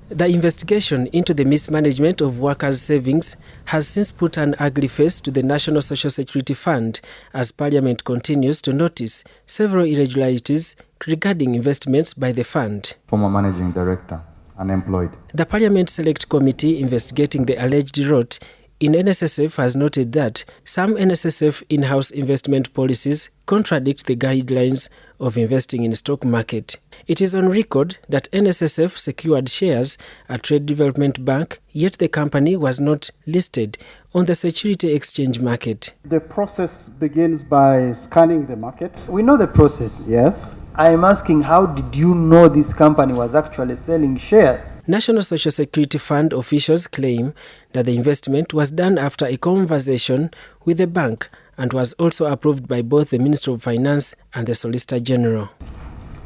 The investigation into the mismanagement of workers' savings has since put an ugly face to the National Social Security Fund as Parliament continues to notice several irregularities regarding investments by the fund. Former Managing Director, unemployed. The Parliament Select Committee investigating the alleged rot in Nssf has noted that some Nssf in-house investment policies contradict the guidelines of investing in stock market. It is on record that Nssf secured shares at Trade Development Bank, yet the company was not listed on the security exchange market. The process begins by scanning the market. We know the process. Yes. I'm asking, how did you know this company was actually selling shares? National Social Security Fund officials claim that the investment was done after a conversation with the bank and was also approved by both the Minister of Finance and the Solicitor General.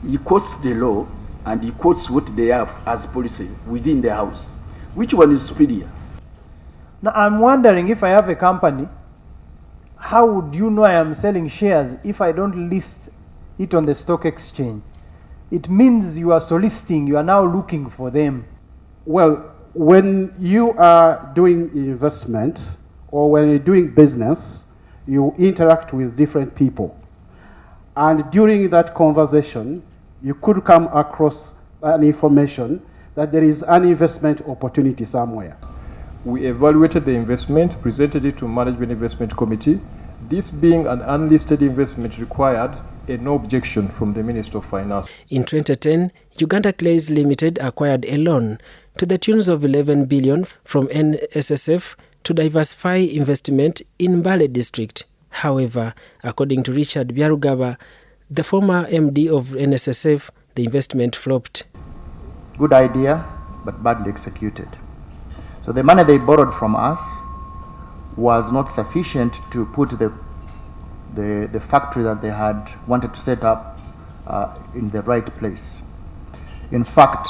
He quotes the law and he quotes what they have as policy within the house. Which one is superior? Now I'm wondering, if I have a company, how would you know I am selling shares if I don't list it on the stock exchange? It means you are soliciting, you are now looking for them. Well, when you are doing investment or when you're doing business, you interact with different people. And during that conversation, you could come across an information that there is an investment opportunity somewhere. We evaluated the investment, presented it to Management Investment Committee. This being an unlisted investment required no objection from the Minister of Finance. In 2010, Uganda Clays Limited acquired a loan to the tunes of 11 billion from Nssf to diversify investment in Mbale district. However, according to Richard Byarugaba, the former MD of Nssf, the investment flopped. Good idea, but badly executed. So the money they borrowed from us was not sufficient to put the factory that they had wanted to set up in the right place. In fact,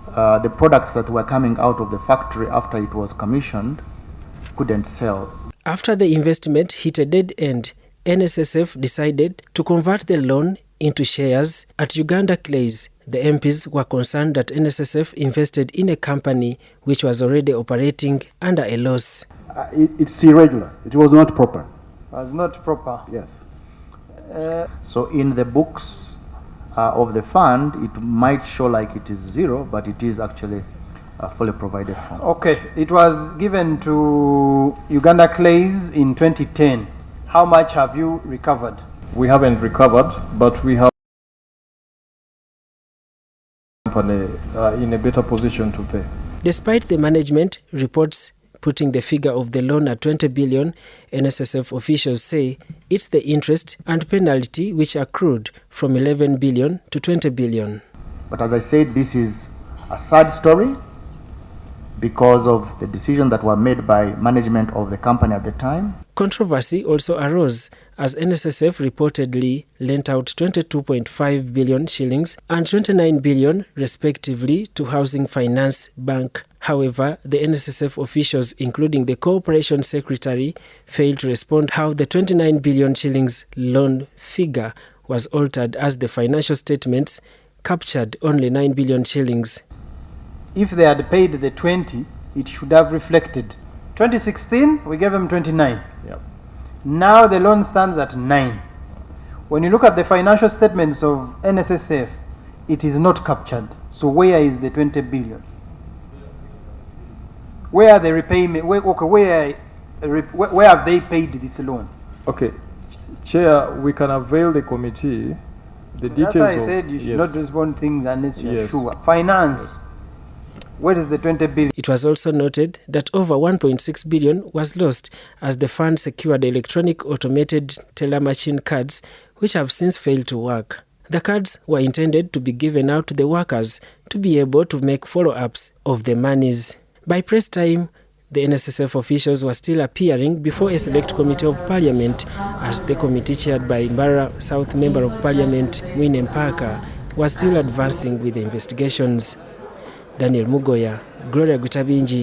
the products that were coming out of the factory after it was commissioned couldn't sell. After the investment hit a dead end, Nssf decided to convert the loan into shares at Uganda Clays. The MPs were concerned that Nssf invested in a company which was already operating under a loss. It's irregular. It was not proper. Was not proper. Yes. So in the books of the fund, it might show like it is zero, but it is actually fully provided for. Okay, it was given to Uganda Clays in 2010. How much have you recovered? We haven't recovered, but we have company in a better position to pay. Despite the management reports putting the figure of the loan at 20 billion, Nssf officials say it's the interest and penalty which accrued from 11 billion to 20 billion. But as I said, this is a sad story because of the decision that were made by management of the company at the time. Controversy also arose as Nssf reportedly lent out 22.5 billion shillings and 29 billion respectively to Housing Finance Bank. However, the Nssf officials, including the Corporation Secretary, failed to respond how the 29 billion shillings loan figure was altered, as the financial statements captured only 9 billion shillings. If they had paid the 20, it should have reflected. 2016, we gave them 29. Yep. Now the loan stands at 9. When you look at the financial statements of Nssf, it is not captured. So where is the 20 billion? Where are the repayment? Where have they paid this loan? Okay, Chair, we can avail the committee the details. That's why I said you should not respond things unless you are sure. Finance. Where is the 20 billion? It was also noted that over 1.6 billion was lost as the fund secured electronic automated teller machine cards which have since failed to work. The cards were intended to be given out to the workers to be able to make follow-ups of the monies. By press time, the Nssf officials were still appearing before a select committee of Parliament as the committee chaired by Mbara South Member of Parliament Winem Parker was still advancing with the investigations. Daniel Mugoya, Gloria Gutabinji,